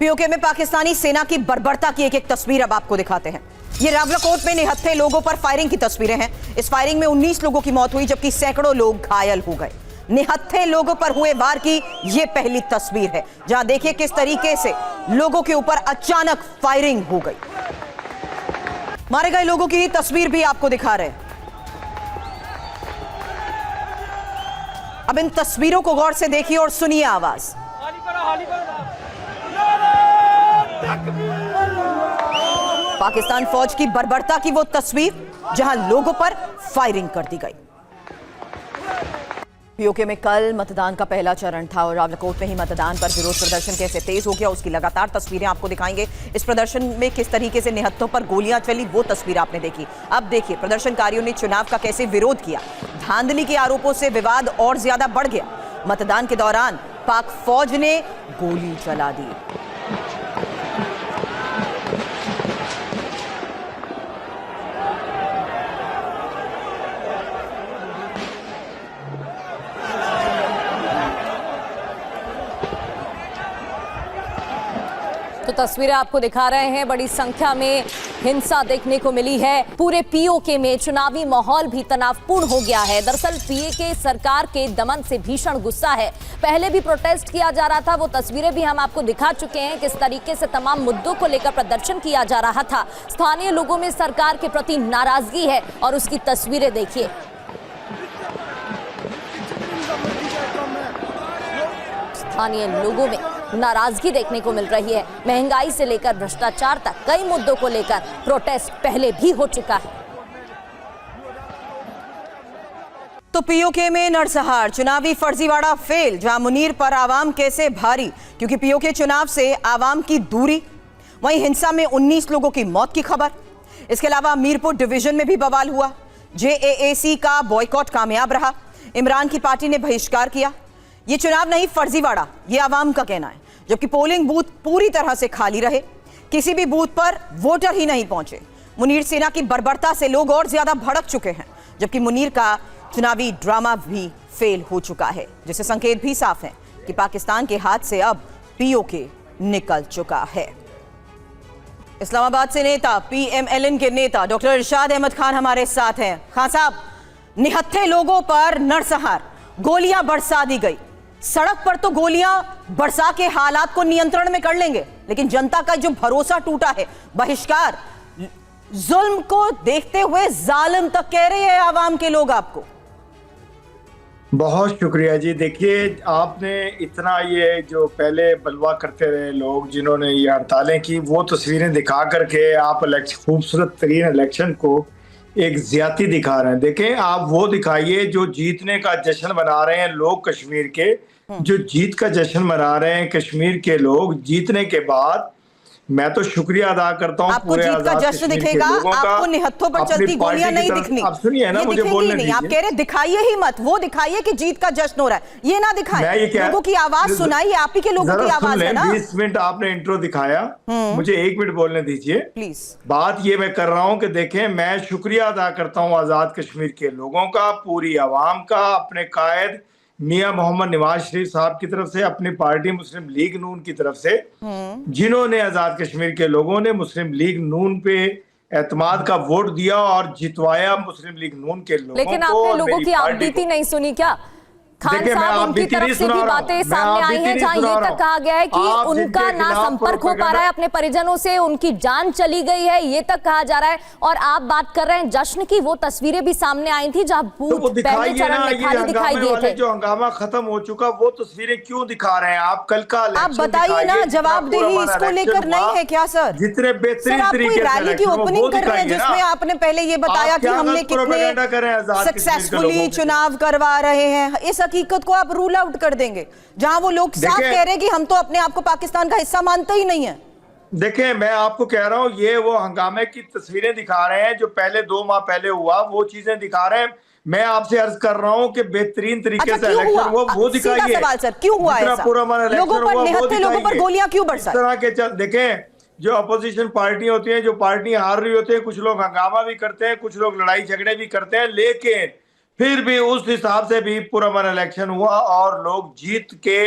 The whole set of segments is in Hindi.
पीओके में पाकिस्तानी सेना की बर्बरता की एक एक तस्वीर अब आपको दिखाते हैं। ये रावलाकोट में निहत्थे लोगों पर फायरिंग की तस्वीरें हैं। इस फायरिंग में 19 लोगों की मौत हुई जबकि सैकड़ों लोग घायल हो गए। निहत्थे लोगों पर हुए वार की ये पहली तस्वीर है जहां देखिए किस तरीके से लोगों के ऊपर अचानक फायरिंग हो गई। मारे गए लोगों की तस्वीर भी आपको दिखा रहे हैं। अब इन तस्वीरों को गौर से देखिए और सुनिए आवाज। पाकिस्तान फौज की बर्बरता की वो तस्वीर जहां लोगों पर फायरिंग कर दी गई। पीओके में कल मतदान का पहला चरण था और रावलाकोट में ही मतदान पर विरोध प्रदर्शन कैसे तेज हो गया उसकी लगातार तस्वीरें आपको दिखाएंगे। इस प्रदर्शन में किस तरीके से निहत्थों पर गोलियां चली वो तस्वीर आपने देखी। अब देखिए प्रदर्शनकारियों ने चुनाव का कैसे विरोध किया। धांधली के आरोपों से विवाद और ज्यादा बढ़ गया। मतदान के दौरान पाक फौज ने गोली चला दी। तो तस्वीरें आपको दिखा रहे हैं। बड़ी संख्या में हिंसा देखने को मिली है। पूरे पीओके में चुनावी माहौल भी तनावपूर्ण हो गया है। दरअसल पीओके सरकार के दमन से भीषण गुस्सा है। पहले भी प्रोटेस्ट किया जा रहा था, वो तस्वीरें भी हम आपको दिखा चुके हैं किस तरीके से तमाम मुद्दों को लेकर प्रदर्शन किया जा रहा था। स्थानीय लोगों में सरकार के प्रति नाराजगी है और उसकी तस्वीरें देखिए। स्थानीय लोगों में नाराजगी देखने को मिल रही है। महंगाई से लेकर भ्रष्टाचार तक कई मुद्दों को लेकर प्रोटेस्ट पहले भी हो चुका है। तो पीओके में नरसंहार, चुनावी फर्जीवाड़ा फेल, जहां मुनीर पर आवाम कैसे भारी क्योंकि पीओके चुनाव से आवाम की दूरी। वहीं हिंसा में 19 लोगों की मौत की खबर। इसके अलावा मीरपुर डिवीजन में भी बवाल हुआ। जेएएसी का बॉयकॉट कामयाब रहा। इमरान की पार्टी ने बहिष्कार किया। ये चुनाव नहीं फर्जीवाड़ा, ये आवाम का कहना है। जबकि पोलिंग बूथ पूरी तरह से खाली रहे, किसी भी बूथ पर वोटर ही नहीं पहुंचे। मुनीर सेना की बर्बरता से लोग और ज्यादा भड़क चुके हैं जबकि मुनीर का चुनावी ड्रामा भी फेल हो चुका है, जिससे संकेत भी साफ है कि पाकिस्तान के हाथ से अब पीओके निकल चुका है। इस्लामाबाद से नेता पीएमएलएन के नेता डॉक्टर इरशाद अहमद खान हमारे साथ हैं। खान साहब, निहत्थे लोगों पर नरसंहार, गोलियां बरसा दी गई। सड़क पर तो गोलियां बरसा के हालात को नियंत्रण में कर लेंगे, लेकिन जनता का जो भरोसा टूटा है, बहिष्कार, जुल्म को देखते हुए जालिम तक कह रहे हैं आवाम के लोग आपको। बहुत शुक्रिया जी। देखिए, आपने इतना ये जो पहले बलवा करते रहे लोग जिन्होंने ये हड़तालें की, वो तस्वीरें दिखा करके आप खूबसूरत तरीन इलेक्शन को एक ज्यादती दिखा रहे हैं। देखें, आप वो दिखाइए जो जीतने का जश्न मना रहे हैं लोग कश्मीर के, जो जीत का जश्न मना रहे हैं कश्मीर के लोग। जीतने के बाद मैं तो शुक्रिया अदा करता हूं आपको जीत का जश्न दिखेगा, आपको निहत्थों पर चलती गोलियां नहीं दिखनी। आप सुनिए ना, मुझे बोलने दीजिए। आप कह रहे दिखाइए ही मत, वो दिखाइए कि जीत का जश्न हो रहा है, ये ना दिखाएं। लोगों की आवाज सुनाइए, आप ही के लोगों की आवाज है ना। 20 मिनट आपने इंट्रो दिखाया, मुझे 1 मिनट बोलने दीजिए प्लीज। बात ये मैं कर रहा हूं कि देखें, मैं शुक्रिया अदा करता हूं आजाद कश्मीर के लोगों का, पूरी आवाम का, अपने कायद मियां मोहम्मद नवाज शरीफ साहब की तरफ से, अपनी पार्टी मुस्लिम लीग नून की तरफ से, जिन्होंने आजाद कश्मीर के लोगों ने मुस्लिम लीग नून पे एतमाद का वोट दिया और जितवाया मुस्लिम लीग नून के लोगों को। लेकिन आपने लोगों की आपबीती नहीं सुनी क्या? खान साहब, उनकी तरफ से भी बातें सामने आई हैं जहां ये तक कहा गया है कि उनका ना संपर्क हो पा रहा है अपने परिजनों से, उनकी जान चली गई है, ये तक कहा जा रहा है। और आप बात कर रहे हैं जश्न की, वो तस्वीरें भी सामने आई थी जहां बूथ पहले चरण में खाली दिखाई दिए थे। जो हंगामा खत्म हो चुका, वो तस्वीरें क्यों दिखा रहे हैं आप? कल का आप बताइए ना, जवाबदेही इसको लेकर नहीं है क्या सर? जितने बेहतरीन तरीके से रैली की ओपनिंग कर रहे हैं जिसमें आपने पहले ये बताया कि हमने कितने सक्सेसफुली चुनाव करवा रहे हैं, इस हकीकत को आप रूल आउट कर देंगे जहां वो लोग साफ कह रहे हैं कि हम तो अपने आप को पाकिस्तान का हिस्सा मानते ही नहीं है। देखें, मैं आपको कह रहा हूं, ये वो हंगामे की तस्वीरें दिखा रहे हैं जो पहले 2 माह पहले हुआ, वो चीजें दिखा रहे हैं। मैं आपसे अर्ज कर रहा हूं कि बेहतरीन तरीके से इलेक्शन हुआ, वो दिखाइए। सवाल सर, क्यों हुआ ऐसा? लोगों पर निहत्थे लोगों पर गोलियां क्यों बरसाई? इस तरह के देखें, जो अपोजिशन पार्टी होती है, जो पार्टी हार रही होती है, कुछ लोग हंगामा भी करते हैं, कुछ लोग लड़ाई झगड़े भी करते हैं, लेकिन फिर भी उस हिसाब से भी पुरअमन इलेक्शन हुआ और लोग जीत के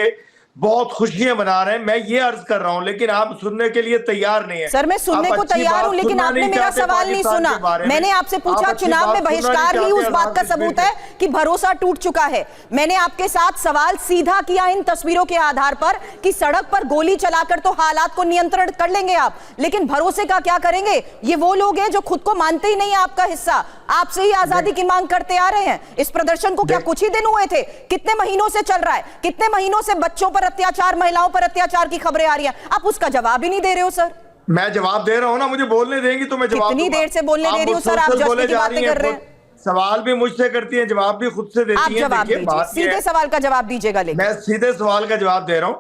बहुत खुशियां मना रहे हैं। मैं ये अर्ज कर रहा हूं, लेकिन आप सुनने के लिए तैयार नहीं है। सर मैं सुनने को तैयार हूं, लेकिन आपने मेरा सवाल नहीं सुना। मैंने आपसे पूछा चुनाव में बहिष्कार ही उस बात का सबूत है कि भरोसा टूट चुका है। मैंने आपके साथ सवाल सीधा किया इन तस्वीरों के आधार पर कि सड़क पर गोली चलाकर तो हालात को नियंत्रण कर लेंगे आप, लेकिन भरोसे का क्या करेंगे? ये वो लोग हैं जो खुद को मानते ही नहीं है आपका हिस्सा, आपसे ही आजादी की मांग करते आ रहे हैं। इस प्रदर्शन को क्या कुछ ही दिन हुए थे? कितने महीनों से चल रहा है? कितने महीनों से बच्चों पर अत्याचार, महिलाओं पर अत्याचार की खबरें आ रही हैं? आप उसका जवाब ही नहीं दे रहे हो सर। मैं जवाब दे रहा हूं ना, मुझे बोलने देंगी तो मैं जवाब कितनी देर से बोलने दे रही हूं सर? आप जज्बे की बातें कर रहे हैं। सवाल भी मुझसे करती हैं, जवाब भी खुद से देती हैं। आप जवाब दीजिए, सीधे सवाल का जवाब दीजिएगा। लेकिन मैं सीधे सवाल का जवाब दे रहा हूं।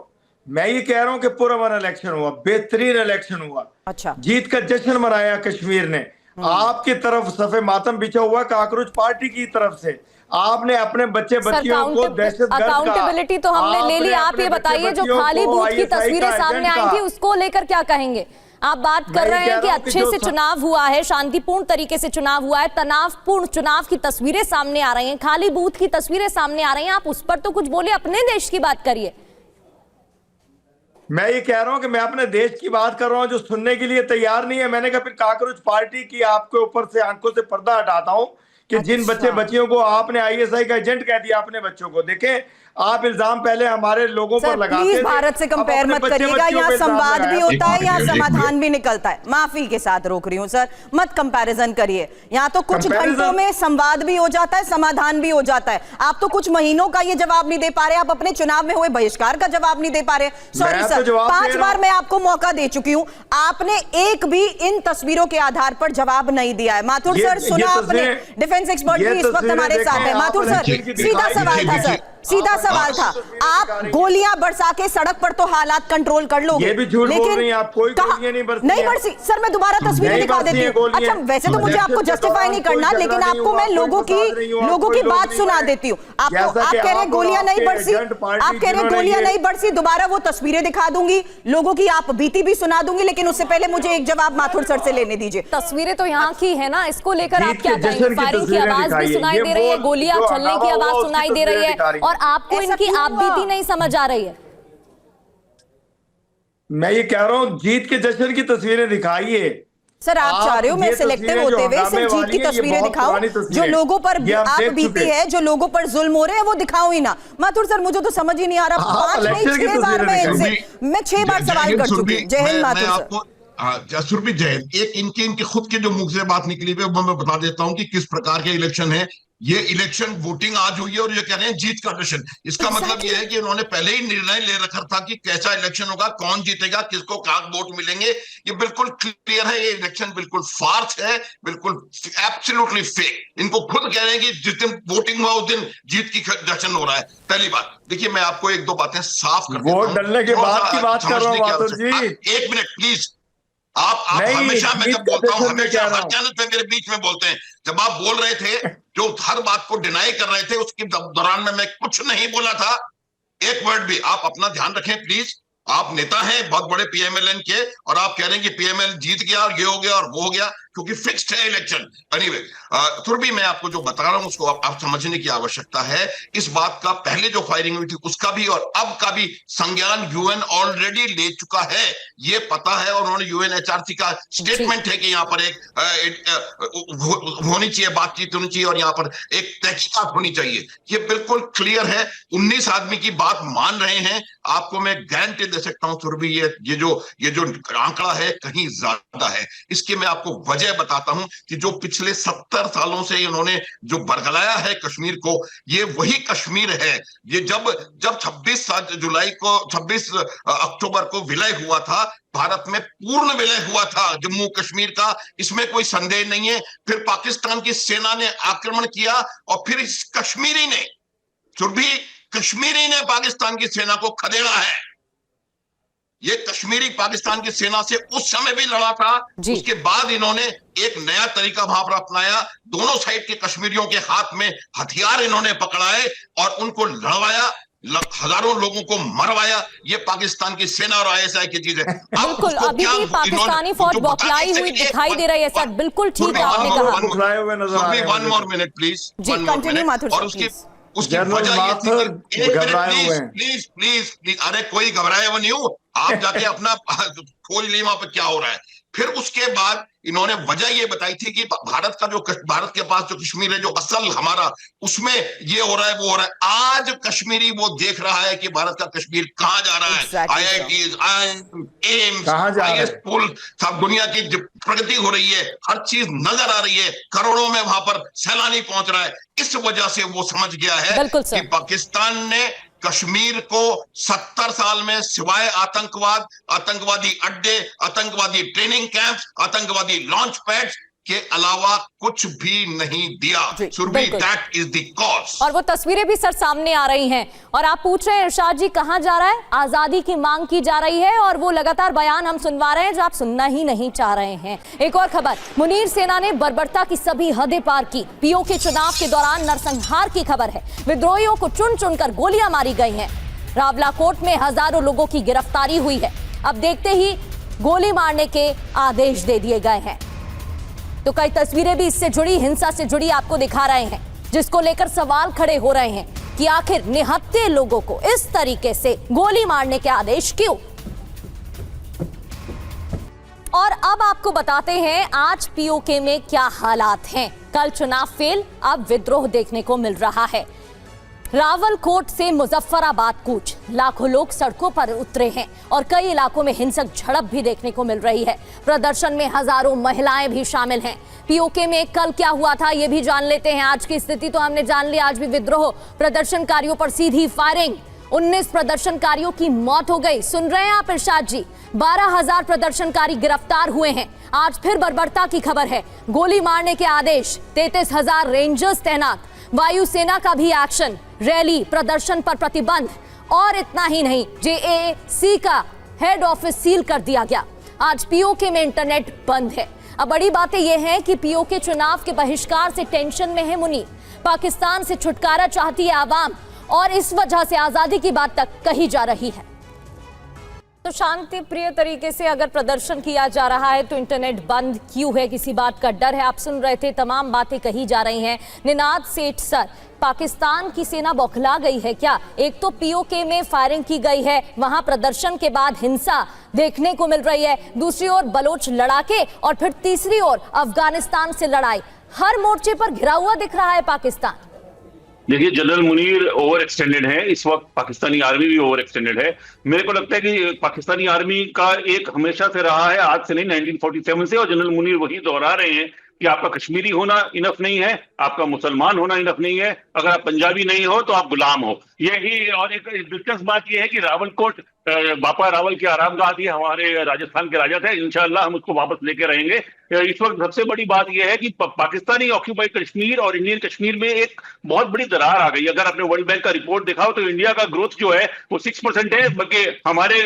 मैं ये कह रहा हूं कि पुरअमन इलेक्शन हुआ, बेहतरीन इलेक्शन हुआ। अच्छा, जीत का जश्न मनाया कश्मीर ने। आपकी तरफ सफे मातम बिछा हुआ काकरोच पार्टी की तरफ से। आपने अपने बच्चे बच्चियों को दहशतगर्द अकाउंटेबिलिटी तो हमने ले ली। आप ये बताइए जो खाली बूथ की तस्वीरें सामने आई थी उसको लेकर क्या कहेंगे? आप बात कर रहे हैं कि अच्छे से चुनाव हुआ है, शांतिपूर्ण तरीके से चुनाव हुआ है, तनावपूर्ण चुनाव की तस्वीरें सामने आ रही हैं, खाली बूथ की तस्वीरें सामने आ रही हैं। आप उस पर तो कुछ बोले, अपने देश की बात करिए। मैं ये कह रहा हूं कि मैं अपने देश की बात कर रहा हूं, जो सुनने के लिए तैयार नहीं है। मैंने कहा फिर काकरोच पार्टी की आपके ऊपर से आंखों से पर्दा हटाता हूं कि जिन बच्चे बच्चियों को आपने आईएसआई का एजेंट कह दिया अपने बच्चों को। देखें, आप इल्जाम पहले हमारे लोगों पर लगाते थे। प्लीज भारत से कंपेयर मत करिएगा। यहाँ संवाद भी होता है, यहाँ समाधान भी निकलता है। माफी के साथ रोक रही हूँ सर, मत कंपैरिजन करिए। यहाँ तो कुछ घंटों में संवाद भी हो जाता है, समाधान भी हो जाता है। आप तो कुछ महीनों का ये जवाब नहीं दे पा रहे। आप अपने चुनाव में हुए बहिष्कार का जवाब नहीं दे पा रहे। सॉरी सर, 5 बार मैं आपको मौका दे चुकी हूँ, आपने एक भी इन तस्वीरों के आधार पर जवाब नहीं दिया है। माथुर सर, सुना आपने? डिफेंस एक्सपर्ट भी इस वक्त हमारे साथ है। माथुर सर, सीधा सवाल था सर, सीधा सवाल था। आप गोलियां बरसा के सड़क पर तो हालात कंट्रोल कर लोगे, ये भी झूठ बोल रही हैं आप। कोई गोलियां नहीं बरसी सर। मैं दोबारा तस्वीरें दिखा देती हूँ। अच्छा, वैसे तो मुझे आपको जस्टिफाई नहीं करना, लेकिन आपको मैं लोगों की बात सुना देती हूँ। आप कह रहे गोलियां नहीं बरसी, आप कह रहे गोलियां नहीं बरसी। दोबारा वो तस्वीरें दिखा दूंगी, लोगों की आप बीती भी सुना दूंगी, लेकिन उससे पहले मुझे एक जवाब माथुर सर से लेने दीजिए। तस्वीरें तो यहाँ की है ना, इसको लेकर आप क्या कहेंगे? फायरिंग की आवाज भी सुनाई दे रही है, गोलियां चलने की आवाज सुनाई दे रही है, और आपको इनकी आप बीती नहीं समझ आ रही है। मैं ये कह रहा हूं, जीत के जश्न की तस्वीरें दिखाइए। सर आप चाह रहे हो मैं सिलेक्टिव होते हुए सिर्फ जीत की तस्वीरें दिखाऊं? जो लोगों पर आप बीती है, जो लोगों पर जुल्म हो रहे हैं, वो दिखाऊं ही ना? माथुर सर, मुझे तो समझ ही नहीं आ रहा। 5 नहीं 6 बार मैं 6 बार सवाल कर चुकी हूं। जय हिंद माथुर सर। सुरभि जय हिंद। एक इनके खुद के जो मुख से बात निकली हुई है, मैं बता देता हूं कि किस प्रकार के इलेक्शन है। ये इलेक्शन वोटिंग आज हुई है और ये कह रहे हैं जीत का जश्न। इसका मतलब ये है कि उन्होंने पहले ही निर्णय ले रखा था कि कैसा इलेक्शन होगा, कौन जीतेगा, किसको क्या वोट मिलेंगे। ये बिल्कुल क्लियर है। ये इलेक्शन बिल्कुल फार्स है, बिल्कुल एब्सोल्युटली फेक। इनको खुद कह रहे हैं कि जिस दिन वोटिंग हुआ उस दिन जीत की जश्न हो रहा है। पहली बात देखिए, मैं आपको 1-2 बातें साफ कर देता हूं। वोट डालने के बाद की बात कर रहा हूं माथुर जी। 1 मिनट प्लीज। आप हमेशा, मैं जब बोलता हूं, हमेशा हर चैनल पे मेरे बीच में बोलते हैं। जब आप बोल रहे थे, जो हर बात को डिनाई कर रहे थे, उसके दौरान में मैं कुछ नहीं बोला था, एक वर्ड भी। आप अपना ध्यान रखें प्लीज। आप नेता हैं बहुत बड़े पीएमएलएन के, और आप कह रहे हैं कि पीएमएल जीत गया और ये हो गया और वो हो गया, क्योंकि फिक्स्ड है इलेक्शन। एनीवे, फिर भी मैं आपको जो बता रहा हूं उसको आप समझने की आवश्यकता है। इस बात का पहले जो फायरिंग हुई थी उसका भी और अब का भी संज्ञान यूएन ऑलरेडी ले चुका है, ये पता है। और उन्होंने यूएनएचआरसी का स्टेटमेंट है कि यहाँ पर एक होनी चाहिए, बातचीत होनी चाहिए और यहाँ पर एक तहकीकात होनी चाहिए। ये बिल्कुल क्लियर है। 19 आदमी की बात मान रहे हैं। आपको मैं गारंटी दे सकता हूं सुरभि, ये जो आंकड़ा है कहीं ज्यादा है। इसके मैं आपको वजह बताता हूं कि जो पिछले 70 सालों से इन्होंने जो बरगलाया है कश्मीर को, ये वही कश्मीर है। ये जब 26 अक्टूबर को विलय हुआ था, भारत में पूर्ण विलय हुआ था जम्मू कश्मीर का, इसमें कोई संदेह नहीं है। फिर पाकिस्तान की सेना ने आक्रमण किया और फिर इस कश्मीरी ने पाकिस्तान की सेना को खदेड़ा है। ये कश्मीरी पाकिस्तान की सेना से उस समय भी लड़ा था। उसके बाद इन्होंने एक नया तरीका वहां पर अपनाया। दोनों साइड के कश्मीरियों के हाथ में हथियार इन्होंने पकड़ाए और उनको लड़वाया, हजारों लोगों को मरवाया। ये पाकिस्तान की सेना और आईएसआई की चीज है। बिल्कुल, अभी भी पाकिस्तानी फौज बौखलाई हुई दिखाई दे रही है सर। बिल्कुल ठीक है, आपने कहा। 1 more minute प्लीज। जी, कंटिन्यू माथुर सर। उसकी जनरल वजह ये थी माथुर कि एक मिनट घबराए हुए प्लीज हैं। प्लीज प्लीज प्लीज, अरे कोई घबराए हुए नहीं हूं, आप जाके अपना खोज लीजिए वहां पर क्या हो रहा है। फिर उसके बाद इन्होंने वजह ये बताई थी कि भारत के पास जो कश्मीर है, जो असल हमारा, उसमें ये हो रहा है वो हो रहा है। आज कश्मीरी वो देख रहा है कि भारत का कश्मीर कहां जा रहा है। Exactly, IITs, एम्स, कहां जा रहा हाईएस्ट है? पुल, सब दुनिया की जो प्रगति हो रही है, हर चीज नजर आ रही है, करोड़ों में वहां पर सैलानी पहुंच रहा है। इस वजह से वो समझ गया है बिल्कुल सर। कि पाकिस्तान ने कश्मीर को 70 साल में सिवाय आतंकवाद, आतंकवादी अड्डे, आतंकवादी ट्रेनिंग कैंप्स, आतंकवादी लॉन्च पैड्स के अलावा कुछ भी नहीं दिया। जी, सुरभि, बिल्कुल। That is the cause. और वो तस्वीरें भी सर सामने आ रही हैं। और आप पूछ रहे हैं इरशाद जी कहां जा रहा है? आजादी की मांग की जा रही है और वो लगातार बयान हम सुनवा रहे हैं जो आप सुनना ही नहीं चाह रहे हैं। एक और खबर, मुनीर सेना ने बर्बरता की सभी हदें पार की। पीओके चुनाव के दौरान नरसंहार की खबर है। विद्रोहियों को चुन चुनकर गोलियां मारी गई हैं। रावलाकोट में हजारों लोगों की गिरफ्तारी हुई है। अब देखते ही गोली मारने के आदेश दे दिए गए हैं। तो कई तस्वीरें भी इससे जुड़ी, हिंसा से जुड़ी आपको दिखा रहे हैं, जिसको लेकर सवाल खड़े हो रहे हैं कि आखिर निहत्थे लोगों को इस तरीके से गोली मारने के आदेश क्यों। और अब आपको बताते हैं आज पीओके में क्या हालात हैं। कल चुनाव फेल, अब विद्रोह देखने को मिल रहा है। रावलकोट से मुजफ्फराबाद कूच, लाखों लोग सड़कों पर उतरे हैं और कई इलाकों में हिंसक झड़प भी देखने को मिल रही है। प्रदर्शन में हजारों महिलाएं भी शामिल हैं। पीओके में कल क्या हुआ था ये भी जान लेते हैं। आज की स्थिति तो हमने जान ली, आज भी विद्रोह, प्रदर्शनकारियों पर सीधी फायरिंग, 19 प्रदर्शनकारियों की मौत हो गई। सुन रहे हैं आप इरशाद जी, 12,000 प्रदर्शनकारी गिरफ्तार हुए हैं। आज फिर बर्बरता की खबर है, गोली मारने के आदेश, 33,000 रेंजर्स तैनात, वायुसेना का भी एक्शन, रैली प्रदर्शन पर प्रतिबंध। और इतना ही नहीं, JAC का हेड ऑफिस सील कर दिया गया। आज पीओके में इंटरनेट बंद है। अब बड़ी बातें यह है कि पीओके चुनाव के बहिष्कार से टेंशन में है मुनीर। पाकिस्तान से छुटकारा चाहती है आवाम और इस वजह से आजादी की बात तक कही जा रही है। तो शांति प्रिय तरीके से अगर प्रदर्शन किया जा रहा है तो इंटरनेट बंद क्यों है? किसी बात का डर है? आप सुन रहे थे, तमाम बातें कही जा रही हैं। निनाद सेठ सर, पाकिस्तान की सेना बौखला गई है क्या? एक तो पीओके में फायरिंग की गई है, वहां प्रदर्शन के बाद हिंसा देखने को मिल रही है, दूसरी ओर बलोच लड़ाके और फिर तीसरी ओर अफगानिस्तान से लड़ाई। हर मोर्चे पर घिरा हुआ दिख रहा है पाकिस्तान। देखिए, जनरल मुनीर ओवर एक्सटेंडेड है, इस वक्त पाकिस्तानी आर्मी भी ओवर एक्सटेंडेड है। मेरे को लगता है कि पाकिस्तानी आर्मी का एक हमेशा से रहा है, आज से नहीं, 1947 से, और जनरल मुनीर वही दोहरा रहे हैं कि आपका कश्मीरी होना इनफ नहीं है, आपका मुसलमान होना इनफ नहीं है, अगर आप पंजाबी नहीं हो तो आप गुलाम हो। यही, और एक दिलचस्प बात यह है कि रावलकोट, बापा रावल के आरामगाह थी, हमारे राजस्थान के राजा थे, इंशाअल्लाह हम उसको वापस लेके रहेंगे। इस वक्त सबसे बड़ी बात यह है कि पाकिस्तानी ऑक्यूपाइड कश्मीर और इंडियन कश्मीर में एक बहुत बड़ी दरार आ गई। अगर आपने वर्ल्ड बैंक का रिपोर्ट देखा हो तो इंडिया का ग्रोथ जो है वो 6% है, बल्कि हमारे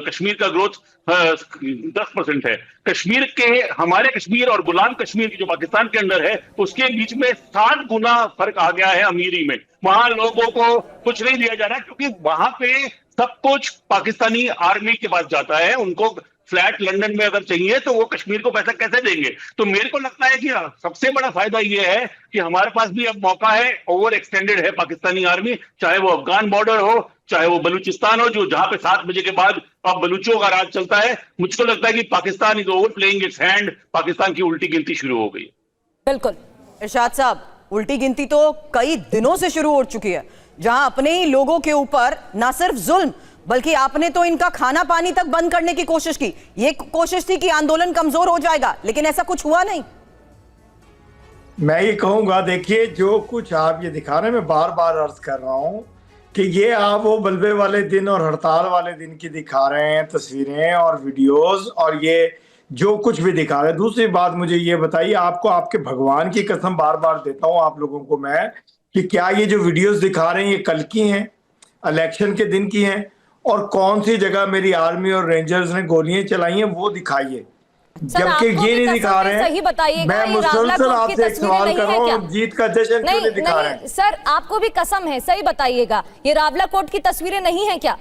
कश्मीर का ग्रोथ 10% है। कश्मीर के, हमारे कश्मीर और गुलाम कश्मीर की जो पाकिस्तान के अंदर है, उसके बीच में 60 गुना फर्क आ गया है अमीरी में। वहां लोगों को कुछ नहीं दिया जा रहा क्योंकि वहां पे सब कुछ पाकिस्तानी आर्मी के पास जाता है। उनको फ्लैट लंदन में अगर चाहिए तो वो कश्मीर को पैसा कैसे देंगे? तो मेरे को लगता है कि सबसे बड़ा फायदा ये है कि हमारे पास भी अब मौका है। ओवर एक्सटेंडेड है पाकिस्तानी आर्मी, चाहे वो अफगान बॉर्डर हो, चाहे वो बलूचिस्तान हो, जो जहां पे 7 बजे के बाद अब बलूचों का राज चलता है। मुझको लगता है कि Pakistan is over playing it's hand, Pakistan की उल्टी गिनती शुरू हो गई। बिल्कुल इरशाद साहब, उल्टी गिनती तो कई दिनों से शुरू हो चुकी है, जहां अपने ही लोगों के ऊपर ना सिर्फ जुल्म, बल्कि आपने तो इनका खाना पानी तक बंद करने की कोशिश की। ये कोशिश थी कि आंदोलन कमजोर हो जाएगा, लेकिन ऐसा कुछ हुआ नहीं। मैं ये कहूंगा, देखिए, जो कुछ आप ये दिखा रहे हैं, मैं बार बार अर्ज कर रहा हूं कि ये आप वो बल्बे वाले दिन और हड़ताल वाले दिन की दिखा रहे हैं तस्वीरें और वीडियोस, और ये जो कुछ भी दिखा रहे हैं। दूसरी बात मुझे ये बताइए, आपको आपके भगवान की कसम बार बार देता हूं आप लोगों को मैं, कि क्या ये जो वीडियोस दिखा रहे हैं ये कल की हैं, इलेक्शन के दिन की हैं, और कौन सी जगह मेरी आर्मी और रेंजर्स ने गोलियां चलाई हैं वो दिखाइए। जबकि ये नहीं दिखा रहे हैं। मैं मुसलसल आपसे एक सवाल कर रहा हूँ, जीत का जश्न क्यों नहीं दिखा रहे हैं? सर आपको भी कसम है, सही बताइएगा, ये रावलाकोट की तस्वीरें नहीं है क्या?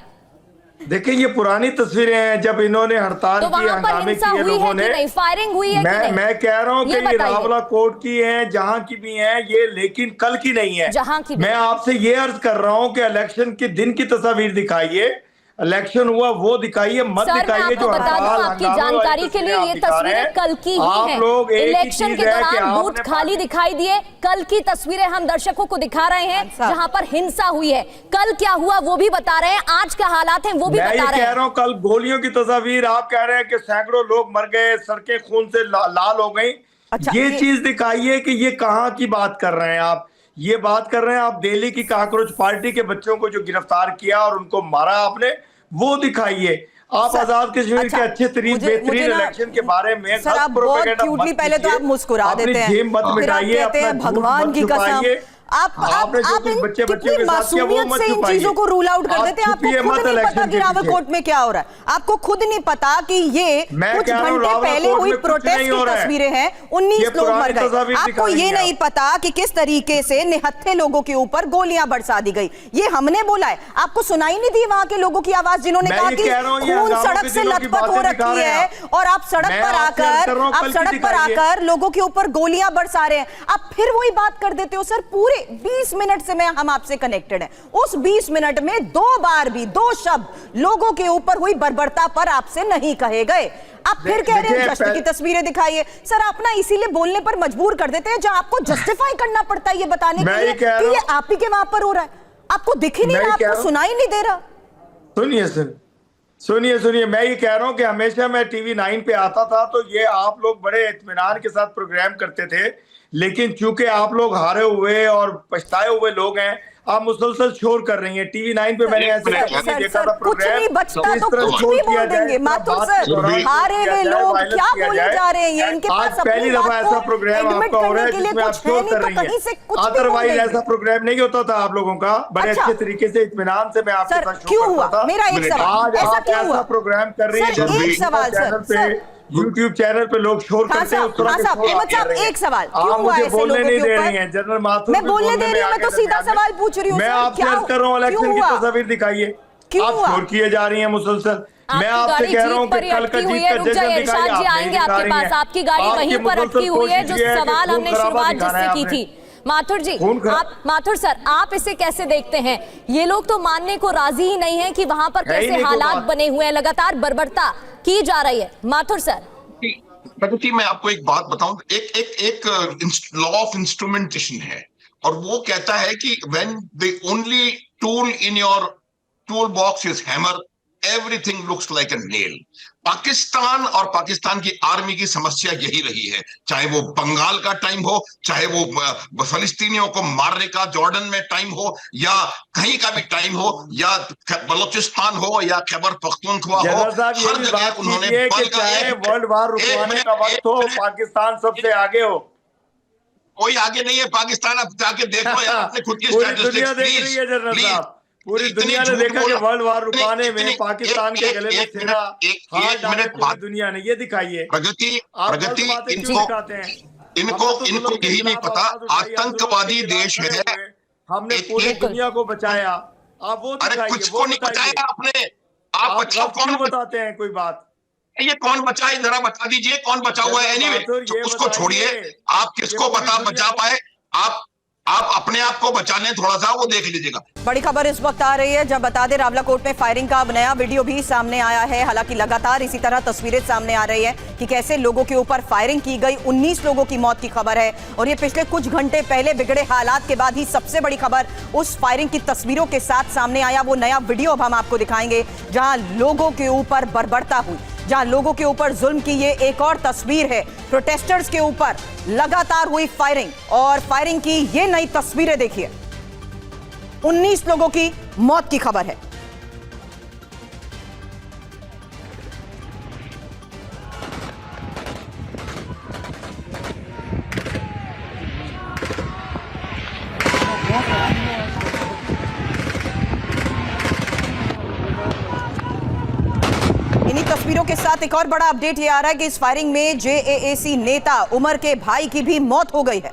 देखिए ये पुरानी तस्वीरें हैं जब इन्होंने हड़ताल तो की, वहां पर हंगामे हिंसा किए हुई लोगों है ने। कि नहीं, फायरिंग हुई है कि नहीं? मैं कह रहा हूँ कि ये बताइए। रावला कोर्ट की है, जहां की भी है ये, लेकिन कल की नहीं है। जहां की भी। मैं आपसे ये अर्ज कर रहा हूँ कि इलेक्शन के दिन की तस्वीर दिखाइए, इलेक्शन हुआ वो दिखाइए, मत दिखाइए जो बता दूं आपकी जानकारी के लिए, ये तस्वीरें कल की ही हैं। आप लोग इलेक्शन के दौरान बूथ खाली दिखाई दिए, कल की तस्वीरें हम दर्शकों को दिखा रहे हैं जहां पर हिंसा हुई है। कल क्या हुआ वो भी बता रहे हैं, आज क्या हालात हैं वो भी बता रहे हैं। मैं कह रहा हूं कल गोलियों की तस्वीर, आप कह रहे हैं कि सैकड़ों लोग मर गए, सड़कें खून से लाल हो गई। अच्छा, ये चीज दिखाइए कि ये कहां की बात कर रहे हैं आप। ये बात कर रहे हैं आप दिल्ली की काकरोच पार्टी के बच्चों को जो गिरफ्तार किया और उनको मारा आपने, वो दिखाइए। आप आजाद कश्मीर के अच्छे बेहतरीन इलेक्शन के बारे में सर, आप बहुत क्यूटली, पहले तो आप मुस्कुरा देते हैं, फिर आप कहते हैं भगवान की कसम। आप इन कितनी मासूमियत से इन चीजों को रूल आउट कर देते हैं। आपको खुद नहीं पता कि रावलकोट में क्या हो रहा है, आपको खुद नहीं पता कि ये कुछ घंटे पहले हुई प्रोटेस्ट की तस्वीरें हैं, 19 लोग मर गए। आपको ये नहीं पता कि किस तरीके से निहत्थे लोगों के ऊपर गोलियां बरसा दी गई, ये हमने बोला है। आपको सुनाई नहीं दी वहां के लोगों की आवाज जिन्होंने कहा कि खून सड़क से लथपथ हो रखी है और आप सड़क पर आकर लोगों के ऊपर गोलियां बरसा रहे हैं। आप फिर वही बात कर देते हो। सर, पूरे 20 मिनट से हम आपसे कनेक्टेड हैं, उस 20 मिनट में 2 बार भी 2 शब्द लोगों के ऊपर हुई बर्बरता पर आपसे नहीं कहे गए। आप फिर कह रहे हैं जश्न की तस्वीरें दिखाइए। सर, आप ना इसीलिए बोलने पर मजबूर कर देते हैं जहां आपको जस्टिफाई करना पड़ता है ये बताने के लिए कि ये आप ही के वहां पर हो रहा है। आपको दिख ही नहीं रहा, आपको सुनाई नहीं दे रहा। सुनिए, मैं ये कह रहा हूं कि हमेशा मैं टीवी 9 पे आता था तो ये आप लोग बड़े इत्मीनान के साथ प्रोग्राम करते थे, लेकिन चूंकि आप लोग हारे हुए और पछताए हुए लोग हैं, आप मुसलसल शोर कर रही हैं। टीवी 9 पे मैंने ऐसे देखा था कुछ नहीं बचता तो कुछ भी बोल देंगे। माथुर सर, हारे हुए लोग क्या बोले जा रहे हैं, ये इनके पास पहली दफा ऐसा प्रोग्राम आपका हो रहा है जिसमें आप शोर कर रही हैं। अदरवाइज ऐसा प्रोग्राम नहीं होता था आप लोगों का। बड़े अच्छे तरीके से इत्मीनान से मैं आपके साथ शोर करता था। मेरा एक सवाल, ऐसा क्यों हुआ? प्रोग्राम कर रही है एक सवाल सर, YouTube चैनल पे लोग शोर करते हैं। एक सवाल, क्यों हुआ ऐसे लोगों के ऊपर? जनरल माथुर मैं बोलने दे रही हूं, मैं तो सीधा सवाल पूछ रही हूं। मैं आपसे अर्ज कर रहा हूं, इलेक्शन की तस्वीर दिखाइए। आप शोर किए जा रही हैं मुसलसल। मैं आपसे कह रहा हूं कि कल का जीत का जश्न दिखाइए। जी आएंगे आपके पास, आपकी गाड़ी वहीं पर अटकी हुई है, जो सवाल हमने शुरुआत जिससे की थी। माथुर जी, माथुर सर, आप इसे कैसे देखते हैं? ये लोग तो मानने को राजी ही नहीं है कि वहां पर कैसे हालात बने हुए हैं, लगातार बर्बरता की जा रही है। माथुर सर, प्रगति, मैं आपको एक बात बताऊं, एक लॉ ऑफ इंस्ट्रूमेंटेशन है और वो कहता है कि when the only tool in your tool box is hammer, everything looks like a nail. Pakistan और पाकिस्तान की आर्मी की समस्या यही रही है, चाहे वो बंगाल का टाइम हो, चाहे वो फलस्तीनियों को मारने का जॉर्डन में टाइम हो, या कहीं का भी टाइम हो, या बलोचिस्तान हो या खैबर पख्तूनख्वा हो, हर जगह उन्होंने वर्ल्ड वार रुकवाने का वक्त हो, पाकिस्तान सबसे आगे हो। कोई आगे नहीं है पाकिस्तान। अब जाके देखो यार अपने खुद की स्टैटिस्टिक्स प्लीज। पूरी दुनिया ने देखा कि वर्ल्ड वार रुकाने में पाकिस्तान के गले में तेरा हाथ डाले पूरी दुनिया ने। ये दिखाइए प्रगति, इनको यही नहीं पता आतंकवादी देश है। हमने पूरी दुनिया को बचाया। आप वो अरे कुछ को नहीं बचाया आपने। आप अच्छा कौन बताते हैं? कोई बात ये कौन बचा है, जरा बता दीजिए कौन बचा हुआ है। एनीवे तो उसको छोड़िए, आप किसको बचा पाए, आप अपने आप को बचा लें थोड़ा सा, वो देख लीजिएगा। बड़ी खबर इस वक्त आ रही है जब बता दें रावलाकोट में फायरिंग का अब नया वीडियो भी सामने आया है। हालांकि लगातार इसी तरह तस्वीरें सामने आ रही है कि कैसे लोगों के ऊपर फायरिंग की गई। 19 लोगों की मौत की खबर है और ये पिछले कुछ घंटे पहले बिगड़े हालात के बाद ही सबसे बड़ी खबर उस फायरिंग की तस्वीरों के साथ सामने आया। वो नया वीडियो अब हम आपको दिखाएंगे जहां लोगों के ऊपर बर्बरता हुई, जहां लोगों के ऊपर जुल्म की ये एक और तस्वीर है। प्रोटेस्टर्स के ऊपर लगातार हुई फायरिंग और फायरिंग की ये नई तस्वीरें देखिए। 19 लोगों की मौत की खबर है। इन्हीं तस्वीरों के साथ एक और बड़ा अपडेट ये आ रहा है कि इस फायरिंग में जेएएसी नेता उमर के भाई की भी मौत हो गई है।